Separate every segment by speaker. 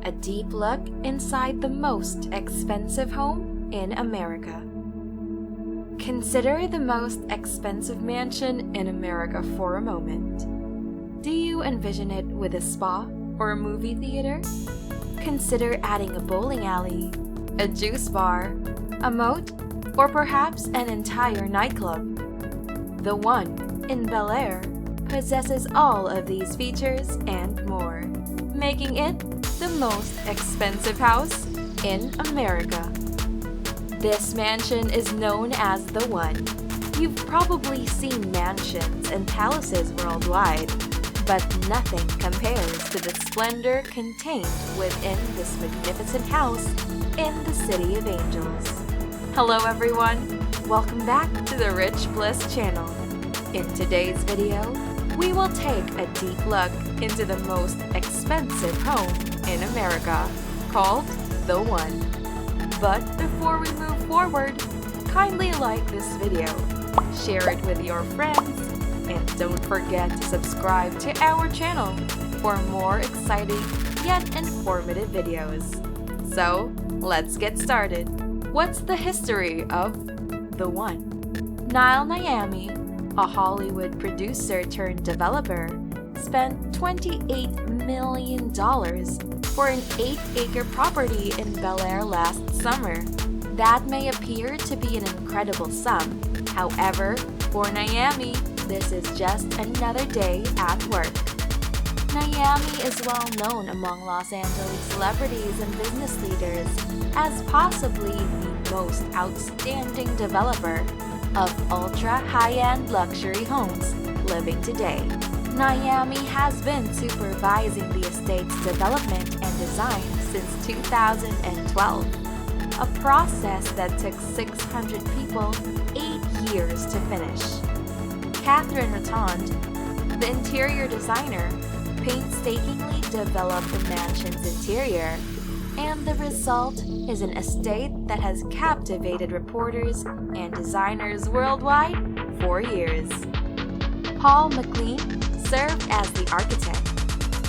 Speaker 1: a deep look inside the most expensive home in America. Consider the most expensive mansion in America for a moment. Do you envision it with a spa or a movie theater? Consider adding a bowling alley, a juice bar, a moat, or perhaps an entire nightclub. The one in Bel Air possesses all of these features and more, making it the most expensive house in America. This mansion is known as the One. You've probably seen mansions and palaces worldwide, but nothing compares to the splendor contained within this magnificent house in the City of Angels. Hello everyone, welcome back to the Rich Bliss channel. In today's video, we will take a deep look into the most expensive home in America, called The One. But before we move forward, kindly like this video, share it with your friends, and don't forget to subscribe to our channel for more exciting yet informative videos. So, let's get started. What's the history of The One? Niall Niami, a Hollywood producer turned developer, spent $28 million for an 8-acre property in Bel Air last summer. That may appear to be an incredible sum. However, for Niami, this is just another day at work. Niami is well known among Los Angeles celebrities and business leaders as possibly the most outstanding developer of ultra-high-end luxury homes living today. Niami has been supervising the estate's development and design since 2012, a process that took 600 people 8 years to finish. Catherine Rotonde, the interior designer, painstakingly developed the mansion's interior, and the result is an estate that has captivated reporters and designers worldwide for years. Paul McLean served as the architect.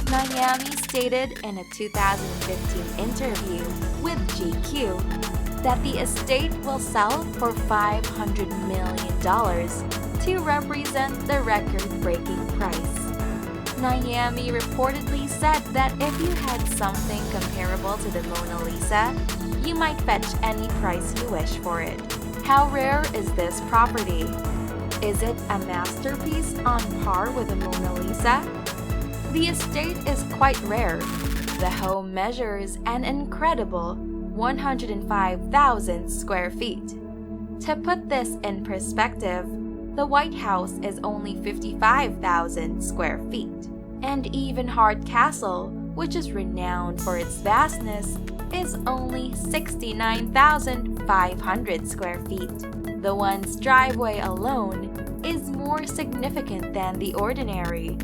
Speaker 1: Niami stated in a 2015 interview with GQ that the estate will sell for $500 million to represent the record-breaking price. Niami reportedly said that if you had something comparable to the Mona Lisa, you might fetch any price you wish for it. How rare is this property? Is it a masterpiece on par with the Mona Lisa? The estate is quite rare. The home measures an incredible 105,000 square feet. To put this in perspective, the White House is only 55,000 square feet. And even Hart Castle, which is renowned for its vastness, is only 69,500 square feet. The One's driveway alone is more significant than the ordinary.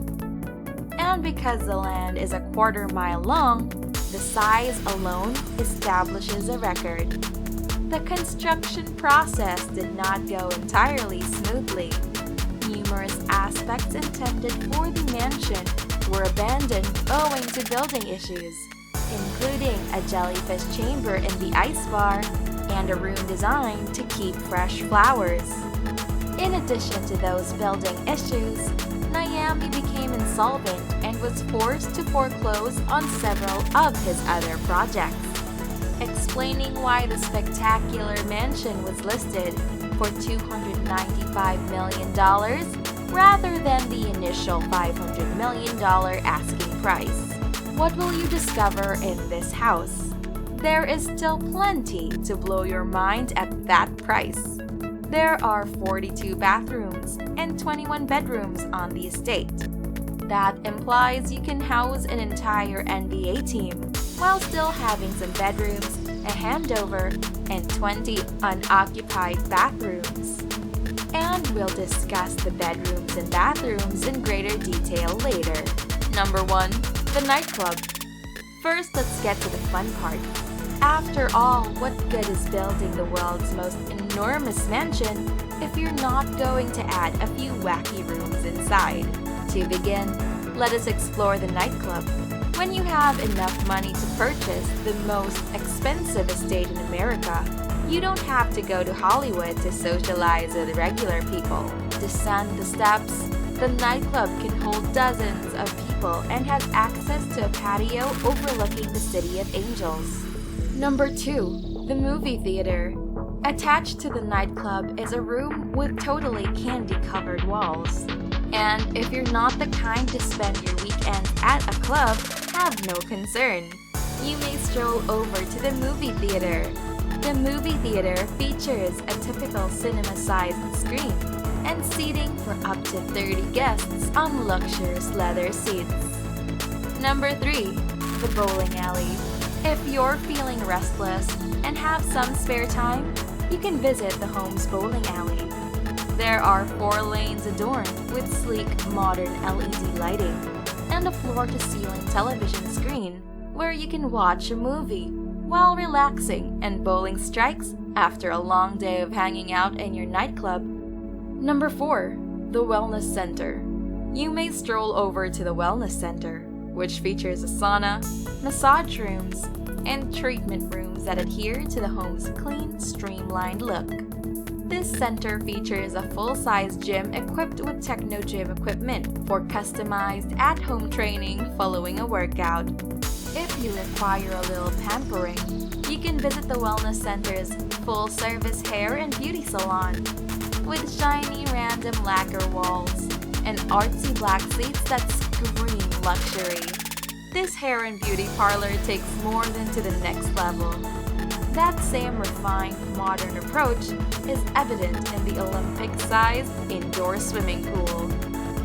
Speaker 1: And because the land is a quarter-mile long, the size alone establishes a record. The construction process did not go entirely smoothly. Numerous aspects intended for the mansion were abandoned owing to building issues, including a jellyfish chamber in the ice bar and a room designed to keep fresh flowers. In addition to those building issues, Niami became insolvent and was forced to foreclose on several of his other projects, explaining why the spectacular mansion was listed for $295 million rather than the initial $500 million asking price. What will you discover in this house? There is still plenty to blow your mind at that price. There are 42 bathrooms and 21 bedrooms on the estate. That implies you can house an entire NBA team while still having some bedrooms, a handover, and 20 unoccupied bathrooms. And we'll discuss the bedrooms and bathrooms in greater detail later. Number 1. The nightclub. First, let's get to the fun part. After all, what good is building the world's most enormous mansion if you're not going to add a few wacky rooms inside? To begin, let us explore the nightclub. When you have enough money to purchase the most expensive estate in America, you don't have to go to Hollywood to socialize with regular people. Descend the steps, the nightclub can hold dozens of people and has access to a patio overlooking the City of Angels. Number 2. The movie theater. Attached to the nightclub is a room with totally candy-covered walls. And if you're not the kind to spend your weekends at a club, have no concern. You may stroll over to the movie theater. The movie theater features a typical cinema-sized screen and seating for up to 30 guests on luxurious leather seats. Number 3. The bowling alley. If you're feeling restless and have some spare time, you can visit the home's bowling alley. There are 4 lanes adorned with sleek modern LED lighting and a floor-to-ceiling television screen where you can watch a movie while relaxing and bowling strikes after a long day of hanging out in your nightclub. Number 4. The Wellness Center. You may stroll over to the Wellness Center, which features a sauna, massage rooms, and treatment rooms that adhere to the home's clean, streamlined look. This center features a full-size gym equipped with techno gym equipment for customized at-home training following a workout. If you require a little pampering, you can visit the Wellness Center's full-service hair and beauty salon with shiny random lacquer walls and artsy black seats that scream luxury. This hair and beauty parlor takes more than to the next level. That same refined, modern approach is evident in the Olympic-sized indoor swimming pool,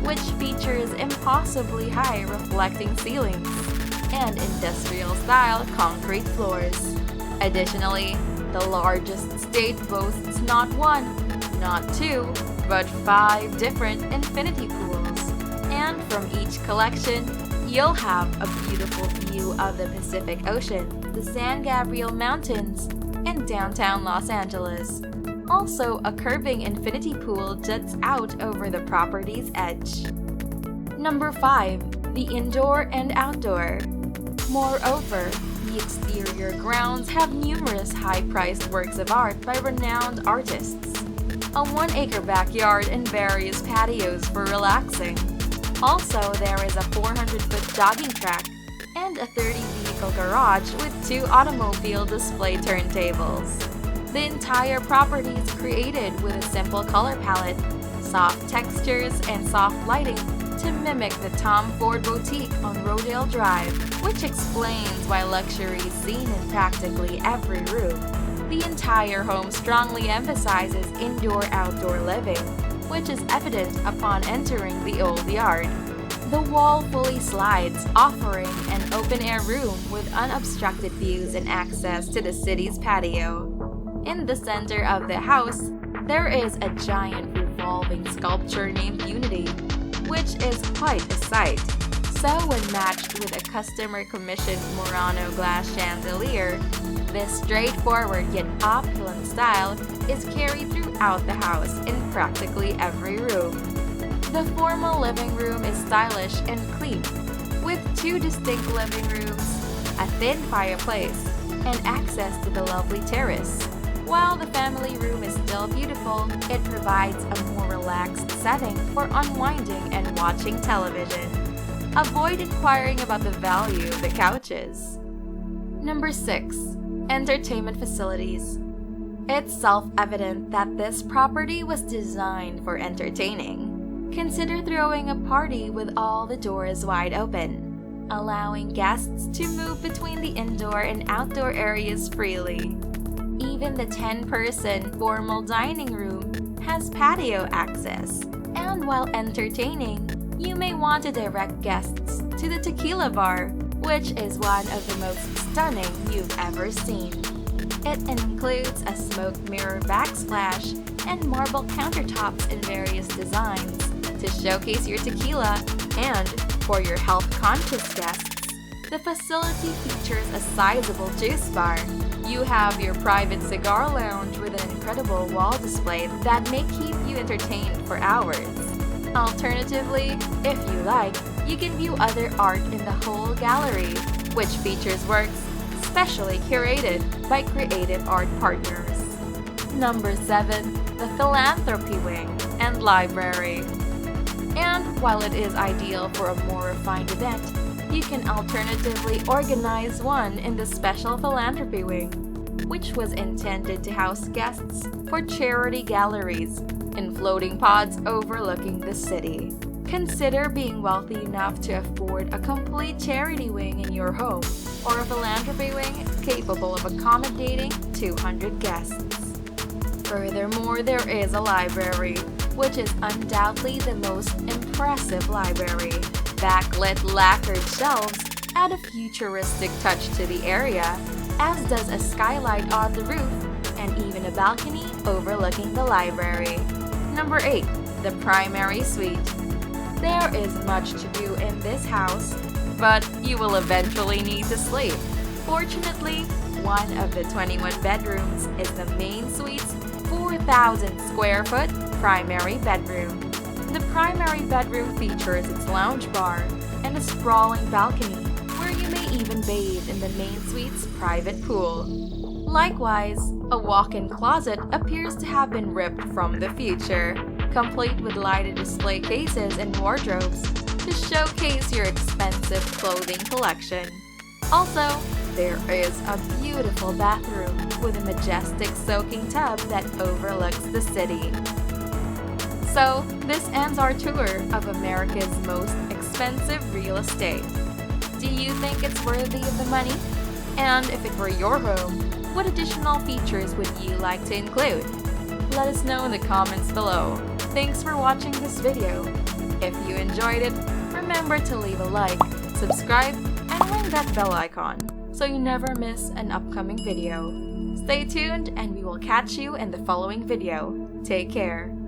Speaker 1: which features impossibly high reflecting ceilings and industrial-style concrete floors. Additionally, the largest state boasts not 1, not 2, but 5 different infinity pools. And from each collection, you'll have a beautiful view of the Pacific Ocean, the San Gabriel Mountains, and downtown Los Angeles. Also, a curving infinity pool juts out over the property's edge. Number 5. The Indoor and Outdoor. Moreover, the exterior grounds have numerous high-priced works of art by renowned artists, a 1-acre backyard and various patios for relaxing. Also, there is a 400-foot jogging track and a 30-vehicle garage with 2 automobile display turntables. The entire property is created with a simple color palette, soft textures, and soft lighting to mimic the Tom Ford Boutique on Rodale Drive, which explains why luxury is seen in practically every room. The entire home strongly emphasizes indoor-outdoor living, which is evident upon entering the old yard. The wall fully slides, offering an open-air room with unobstructed views and access to the city's patio. In the center of the house, there is a giant revolving sculpture named Unity, which is quite a sight. So when matched with a customer-commissioned Murano glass chandelier, this straightforward yet opulent style is carried throughout the house in practically every room. The formal living room is stylish and clean, with 2 distinct living rooms, a thin fireplace, and access to the lovely terrace. While the family room is still beautiful, it provides a more relaxed setting for unwinding and watching television. Avoid inquiring about the value of the couches. Number 6. Entertainment facilities. It's self-evident that this property was designed for entertaining. Consider throwing a party with all the doors wide open, allowing guests to move between the indoor and outdoor areas freely. Even the 10-person formal dining room has patio access, and while entertaining, you may want to direct guests to the tequila bar, which is one of the most stunning you've ever seen. It includes a smoke mirror backsplash and marble countertops in various designs to showcase your tequila, and for your health-conscious guests, the facility features a sizable juice bar. You have your private cigar lounge with an incredible wall display that may keep you entertained for hours. Alternatively, if you like, you can view other art in the whole gallery, which features works specially curated by creative art partners. Number 7. The Philanthropy Wing and Library. And while it is ideal for a more refined event, you can alternatively organize one in the special Philanthropy Wing, which was intended to house guests for charity galleries in floating pods overlooking the city. Consider being wealthy enough to afford a complete charity wing in your home or a philanthropy wing capable of accommodating 200 guests. Furthermore, there is a library, which is undoubtedly the most impressive library. Backlit lacquered shelves add a futuristic touch to the area, as does a skylight on the roof and even a balcony overlooking the library. Number 8. The Primary Suite. There is much to do in this house, but you will eventually need to sleep. Fortunately, one of the 21 bedrooms is the main suite's 4,000 square foot primary bedroom. The primary bedroom features its lounge bar and a sprawling balcony where you may even bathe in the main suite's private pool. Likewise, a walk-in closet appears to have been ripped from the future, complete with lighted display cases and wardrobes to showcase your expensive clothing collection. Also, there is a beautiful bathroom with a majestic soaking tub that overlooks the city. So, this ends our tour of America's most expensive real estate. Do you think it's worthy of the money? And if it were your home, what additional features would you like to include? Let us know in the comments below. Thanks for watching this video. If you enjoyed it, remember to leave a like, subscribe, and ring that bell icon so you never miss an upcoming video. Stay tuned and we will catch you in the following video. Take care.